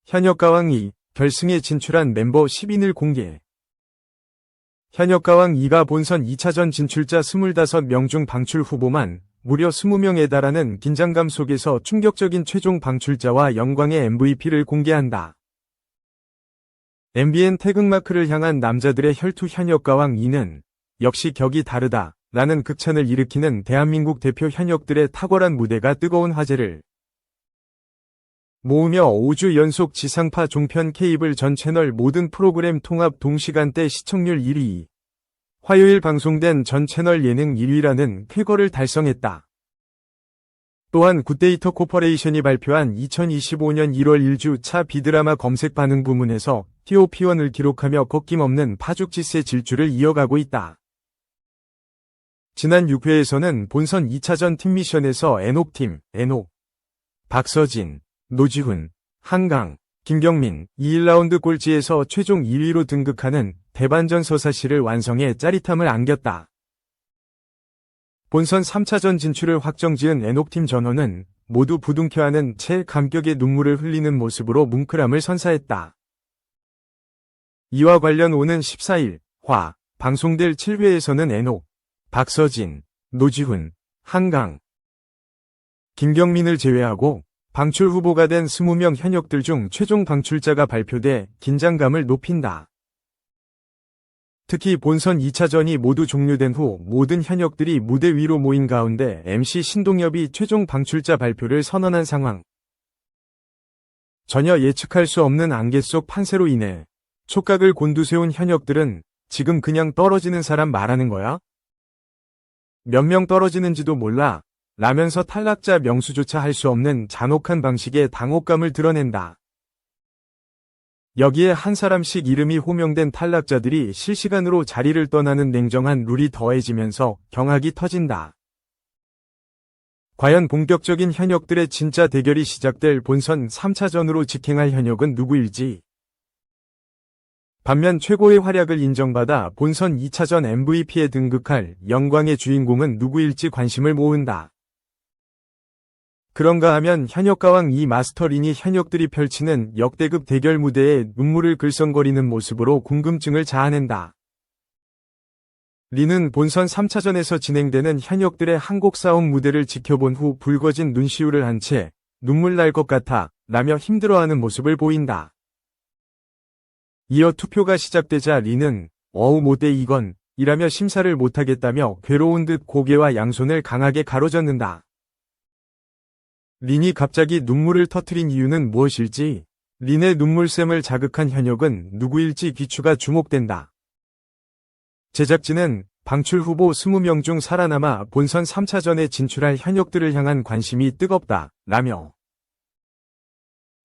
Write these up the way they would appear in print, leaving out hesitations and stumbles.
현역가왕 2, 결승에 진출한 멤버 10인을 공개. 현역가왕 2가 본선 2차전 진출자 25명 중 방출 후보만 무려 20명에 달하는 긴장감 속에서 충격적인 최종 방출자와 영광의 MVP를 공개한다. MBN 태극마크를 향한 남자들의 혈투 현역가왕 2는 역시 격이 다르다 라는 극찬을 일으키는 대한민국 대표 현역들의 탁월한 무대가 뜨거운 화제를 모으며 5주 연속 지상파 종편 케이블 전 채널 모든 프로그램 통합 동시간대 시청률 1위, 화요일 방송된 전 채널 예능 1위라는 쾌거를 달성했다. 또한 굿데이터 코퍼레이션이 발표한 2025년 1월 1주 비드라마 검색 반응 부문에서 TOP1을 기록하며 꺾임없는 파죽지세 질주를 이어가고 있다. 지난 6회에서는 본선 2차전 팀 미션에서 애녹팀, 애녹, 박서진, 노지훈, 한강, 김경민 2라운드 꼴찌에서 최종 2위로 등극하는 대반전 서사시를 완성해 짜릿함을 안겼다. 본선 3차전 진출을 확정지은 애녹팀 전원은 모두 부둥켜안은 채 감격의 눈물을 흘리는 모습으로 뭉클함을 선사했다. 이와 관련 오는 14일 방송될 7회에서는 애녹, 박서진, 노지훈, 한강, 김경민을 제외하고 방출 후보가 된 20명 현역들 중 최종 방출자가 발표돼 긴장감을 높인다. 특히 본선 2차전이 모두 종료된 후 모든 현역들이 무대 위로 모인 가운데 MC 신동엽이 최종 방출자 발표를 선언한 상황. 전혀 예측할 수 없는 안개 속 판세로 인해 촉각을 곤두세운 현역들은 지금 그냥 떨어지는 사람 말하는 거야? 몇 명 떨어지는지도 몰라 라면서 탈락자 명수조차 할 수 없는 잔혹한 방식의 당혹감을 드러낸다. 여기에 한 사람씩 이름이 호명된 탈락자들이 실시간으로 자리를 떠나는 냉정한 룰이 더해지면서 경악이 터진다. 과연 본격적인 현역들의 진짜 대결이 시작될 본선 3차전으로 직행할 현역은 누구일지. 반면 최고의 활약을 인정받아 본선 2차전 MVP에 등극할 영광의 주인공은 누구일지 관심을 모은다. 그런가 하면 현역가왕 2 마스터린이 현역들이 펼치는 역대급 대결 무대에 눈물을 글썽거리는 모습으로 궁금증을 자아낸다. 린은 본선 3차전에서 진행되는 현역들의 한곡 싸움 무대를 지켜본 후 붉어진 눈시울을 한 채 눈물 날 것 같아 라며 힘들어하는 모습을 보인다. 이어 투표가 시작되자 린은 어우 못돼 이건 이라며 심사를 못하겠다며 괴로운 듯 고개와 양손을 강하게 가로젓는다. 린이 갑자기 눈물을 터뜨린 이유는 무엇일지, 린의 눈물샘을 자극한 현역은 누구일지 귀추가 주목된다. 제작진은 방출 후보 20명 중 살아남아 본선 3차전에 진출할 현역들을 향한 관심이 뜨겁다 라며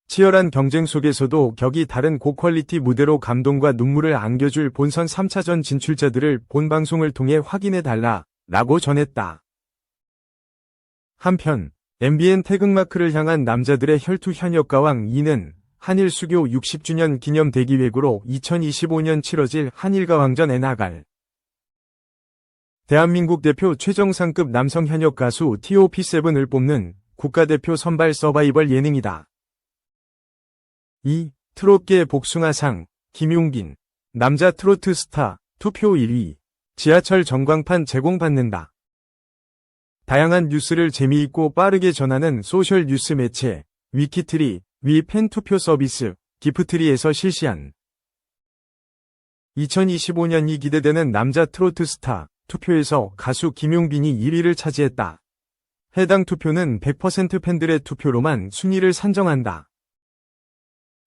치열한 경쟁 속에서도 격이 다른 고퀄리티 무대로 감동과 눈물을 안겨줄 본선 3차전 진출자들을 본 방송을 통해 확인해달라 라고 전했다. 한편 MBN 태극마크를 향한 남자들의 혈투 현역가왕 2는 한일 수교 60주년 기념 대기획으로 2025년 치러질 한일가왕전에 나갈 대한민국 대표 최정상급 남성 현역 가수 TOP7을 뽑는 국가대표 선발 서바이벌 예능이다. 2. 트롯계 복숭아상, 김용빈, 남자 트로트 스타, 투표 1위, 지하철 전광판 제공받는다. 다양한 뉴스를 재미있고 빠르게 전하는 소셜 뉴스 매체 위키트리 위 팬투표 서비스 기프트리에서 실시한 2025년이 기대되는 남자 트로트 스타 투표에서 가수 김용빈이 1위를 차지했다. 해당 투표는 100% 팬들의 투표로만 순위를 산정한다.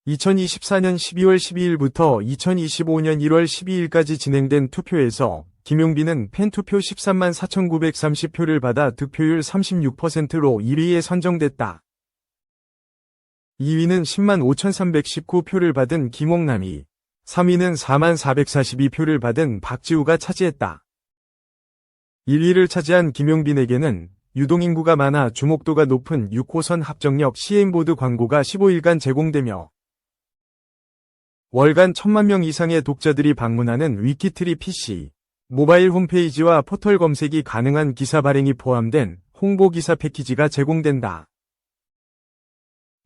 2024년 12월 12일부터 2025년 1월 12일까지 진행된 투표에서 김용빈은 팬투표 13만 4,930표를 받아 득표율 36%로 1위에 선정됐다. 2위는 10만 5,319표를 받은 김홍남이, 3위는 4만 442표를 받은 박지우가 차지했다. 1위를 차지한 김용빈에게는 유동인구가 많아 주목도가 높은 6호선 합정역 시행보드 광고가 15일간 제공되며 월간 1,000만 명 이상의 독자들이 방문하는 위키트리 PC, 모바일 홈페이지와 포털 검색이 가능한 기사 발행이 포함된 홍보 기사 패키지가 제공된다.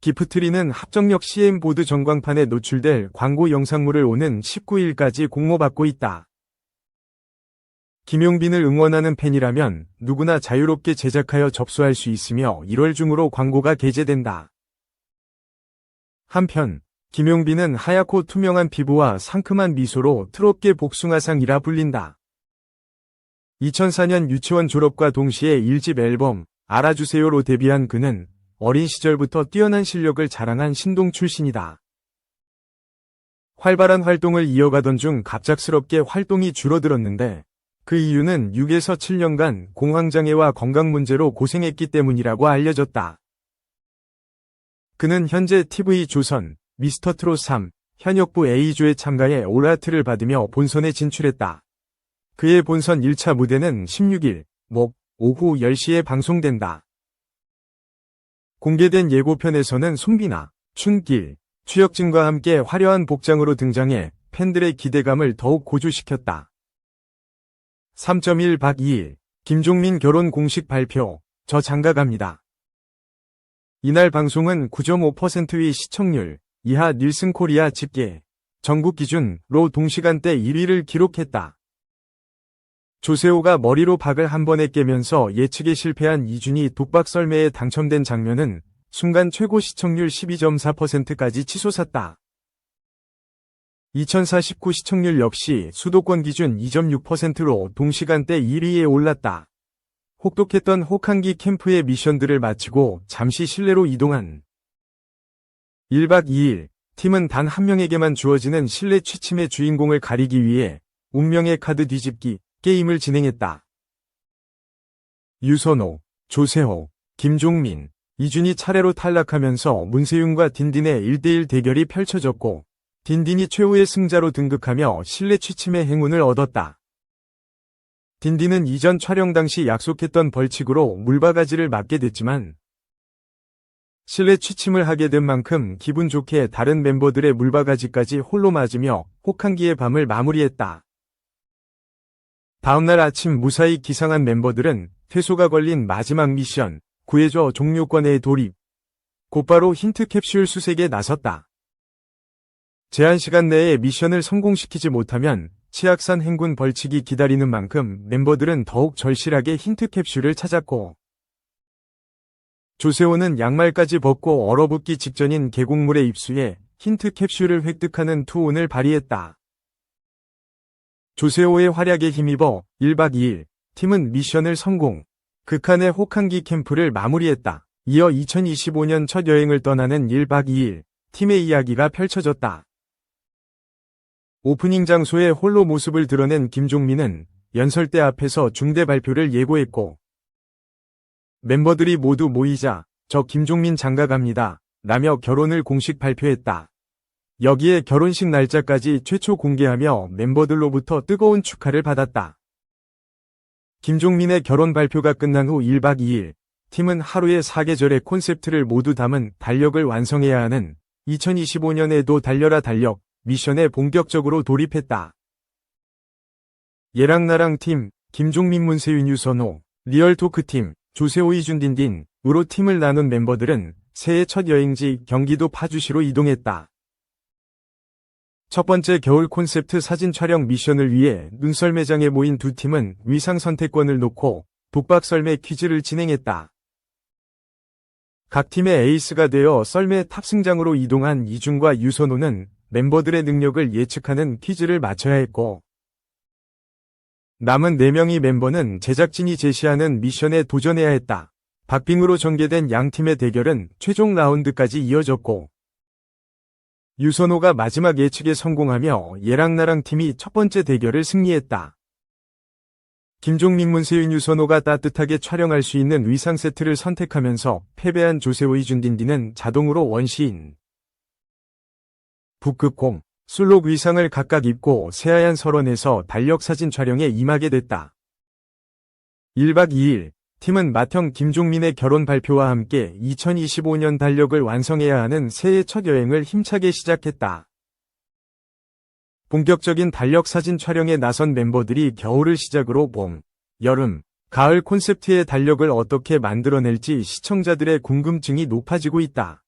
기프트리는 합정역 CM보드 전광판에 노출될 광고 영상물을 오는 19일까지 공모받고 있다. 김용빈을 응원하는 팬이라면 누구나 자유롭게 제작하여 접수할 수 있으며 1월 중으로 광고가 게재된다. 한편 김용빈은 하얗고 투명한 피부와 상큼한 미소로 트롯계 복숭아상이라 불린다. 2004년 유치원 졸업과 동시에 1집 앨범 알아주세요로 데뷔한 그는 어린 시절부터 뛰어난 실력을 자랑한 신동 출신이다. 활발한 활동을 이어가던 중 갑작스럽게 활동이 줄어들었는데 그 이유는 6에서 7년간 공황장애와 건강 문제로 고생했기 때문이라고 알려졌다. 그는 현재 TV조선, 미스터트롯 3, 현역부 A조에 참가해 올하트를 받으며 본선에 진출했다. 그의 본선 1차 무대는 16일, 목, 오후 10시에 방송된다. 공개된 예고편에서는 송비나, 춘길, 추혁진과 함께 화려한 복장으로 등장해 팬들의 기대감을 더욱 고조시켰다. 3.1 박 2일, 김종민 결혼 공식 발표, 저 장가갑니다. 이날 방송은 9.5%의 시청률, 이하 닐슨 코리아 집계, 전국 기준로 동시간대 1위를 기록했다. 조세호가 머리로 박을 한 번에 깨면서 예측에 실패한 이준이 독박 썰매에 당첨된 장면은 순간 최고 시청률 12.4%까지 치솟았다. 2049 시청률 역시 수도권 기준 2.6%로 동시간대 1위에 올랐다. 혹독했던 혹한기 캠프의 미션들을 마치고 잠시 실내로 이동한 1박 2일, 팀은 단 한 명에게만 주어지는 실내 취침의 주인공을 가리기 위해 운명의 카드 뒤집기 게임을 진행했다. 유선호, 조세호, 김종민, 이준이 차례로 탈락하면서 문세윤과 딘딘의 1대1 대결이 펼쳐졌고 딘딘이 최후의 승자로 등극하며 실내 취침의 행운을 얻었다. 딘딘은 이전 촬영 당시 약속했던 벌칙으로 물바가지를 맞게 됐지만 실내 취침을 하게 된 만큼 기분 좋게 다른 멤버들의 물바가지까지 홀로 맞으며 혹한기의 밤을 마무리했다. 다음날 아침 무사히 기상한 멤버들은 퇴소가 걸린 마지막 미션, 구해줘 종료권의 돌입. 곧바로 힌트 캡슐 수색에 나섰다. 제한 시간 내에 미션을 성공시키지 못하면 치악산 행군 벌칙이 기다리는 만큼 멤버들은 더욱 절실하게 힌트 캡슐을 찾았고 조세호는 양말까지 벗고 얼어붙기 직전인 계곡물에 입수해 힌트 캡슐을 획득하는 투혼을 발휘했다. 조세호의 활약에 힘입어 1박 2일, 팀은 미션을 성공, 극한의 혹한기 캠프를 마무리했다. 이어 2025년 첫 여행을 떠나는 1박 2일, 팀의 이야기가 펼쳐졌다. 오프닝 장소에 홀로 모습을 드러낸 김종민은 연설대 앞에서 중대 발표를 예고했고 멤버들이 모두 모이자 저 김종민 장가갑니다 라며 결혼을 공식 발표했다. 여기에 결혼식 날짜까지 최초 공개하며 멤버들로부터 뜨거운 축하를 받았다. 김종민의 결혼 발표가 끝난 후 1박 2일, 팀은 하루에 4계절의 콘셉트를 모두 담은 달력을 완성해야 하는 2025년에도 달려라 달력 미션에 본격적으로 돌입했다. 얘랑 나랑 팀, 김종민 문세윤 유선호, 리얼토크팀, 조세호 이준 딘딘으로 팀을 나눈 멤버들은 새해 첫 여행지 경기도 파주시로 이동했다. 첫 번째 겨울 콘셉트 사진 촬영 미션을 위해 눈썰매장에 모인 두 팀은 위상 선택권을 놓고 독박 썰매 퀴즈를 진행했다. 각 팀의 에이스가 되어 썰매 탑승장으로 이동한 이준과 유선호는 멤버들의 능력을 예측하는 퀴즈를 맞춰야 했고 남은 4명의 멤버는 제작진이 제시하는 미션에 도전해야 했다. 박빙으로 전개된 양 팀의 대결은 최종 라운드까지 이어졌고 유선호가 마지막 예측에 성공하며 얘랑 나랑 팀이 첫 번째 대결을 승리했다. 김종민 문세윤 유선호가 따뜻하게 촬영할 수 있는 위상 세트를 선택하면서 패배한 조세호 이준 딘딘은 자동으로 원시인. 북극곰, 술록 위상을 각각 입고 새하얀 설원에서 달력 사진 촬영에 임하게 됐다. 1박 2일, 팀은 맏형 김종민의 결혼 발표와 함께 2025년 달력을 완성해야 하는 새해 첫 여행을 힘차게 시작했다. 본격적인 달력 사진 촬영에 나선 멤버들이 겨울을 시작으로 봄, 여름, 가을 콘셉트의 달력을 어떻게 만들어낼지 시청자들의 궁금증이 높아지고 있다.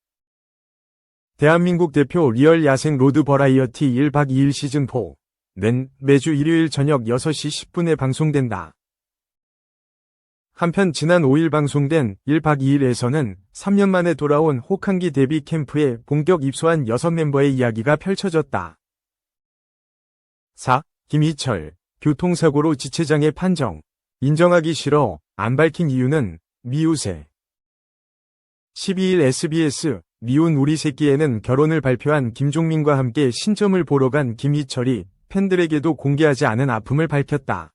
대한민국 대표 리얼 야생 로드 버라이어티 1박 2일 시즌4는 매주 일요일 저녁 6시 10분에 방송된다. 한편 지난 5일 방송된 1박 2일에서는 3년 만에 돌아온 혹한기 데뷔 캠프에 본격 입소한 6멤버의 이야기가 펼쳐졌다. 4. 김희철, 교통사고로 지체장애 판정. 인정하기 싫어, 안 밝힌 이유는 미우새. 12일 SBS 미운 우리 새끼에는 결혼을 발표한 김종민과 함께 신점을 보러 간 김희철이 팬들에게도 공개하지 않은 아픔을 밝혔다.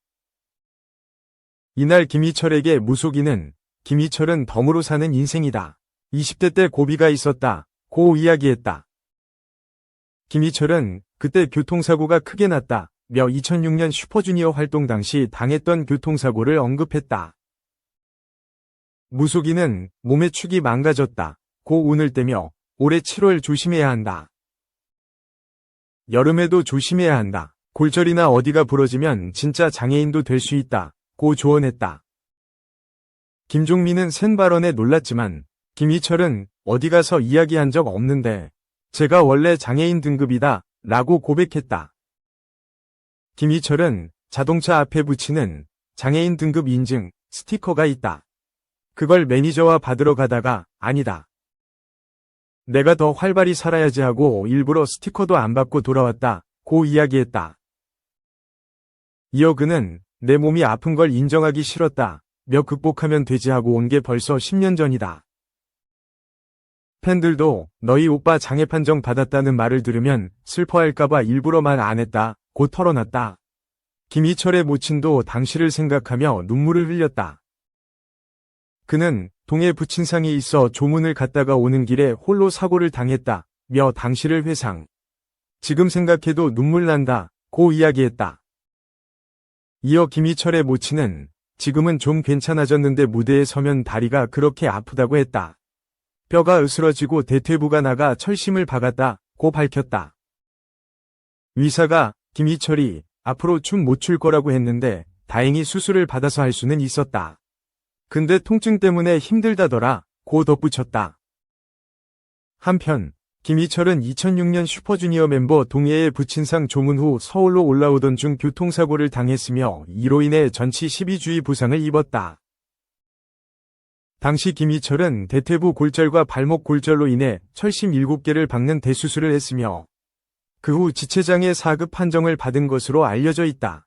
이날 김희철에게 무속인은 김희철은 덤으로 사는 인생이다. 20대 때 고비가 있었다. 고 이야기했다. 김희철은 그때 교통사고가 크게 났다. 며 2006년 슈퍼주니어 활동 당시 당했던 교통사고를 언급했다. 무속인은 몸의 축이 망가졌다. 고 운을 떼며 올해 7월 조심해야 한다. 여름에도 조심해야 한다. 골절이나 어디가 부러지면 진짜 장애인도 될 수 있다. 고 조언했다. 김종민은 센 발언에 놀랐지만 김희철은 어디 가서 이야기한 적 없는데 제가 원래 장애인 등급이다 라고 고백했다. 김희철은 자동차 앞에 붙이는 장애인 등급 인증 스티커가 있다. 그걸 매니저와 받으러 가다가 아니다. 내가 더 활발히 살아야지 하고 일부러 스티커도 안 받고 돌아왔다. 고 이야기했다. 이어 그는 내 몸이 아픈 걸 인정하기 싫었다. 며 극복하면 되지 하고 온 게 벌써 10년 전이다. 팬들도 너희 오빠 장애 판정 받았다는 말을 들으면 슬퍼할까봐 일부러 말 안 했다. 고 털어놨다. 김희철의 모친도 당시를 생각하며 눈물을 흘렸다. 그는 동해 부친상이 있어 조문을 갔다가 오는 길에 홀로 사고를 당했다. 며 당시를 회상. 지금 생각해도 눈물 난다. 고 이야기했다. 이어 김희철의 모친은 지금은 좀 괜찮아졌는데 무대에 서면 다리가 그렇게 아프다고 했다. 뼈가 으스러지고 대퇴부가 나가 철심을 박았다. 고 밝혔다. 의사가 김희철이 앞으로 춤 못 출 거라고 했는데 다행히 수술을 받아서 할 수는 있었다. 근데 통증 때문에 힘들다더라. 고 덧붙였다. 한편 김희철은 2006년 슈퍼주니어 멤버 동해의 부친상 조문 후 서울로 올라오던 중 교통사고를 당했으며 이로 인해 전치 12주의 부상을 입었다. 당시 김희철은 대퇴부 골절과 발목 골절로 인해 철심 7개를 박는 대수술을 했으며 그 후 지체장애 4급 판정을 받은 것으로 알려져 있다.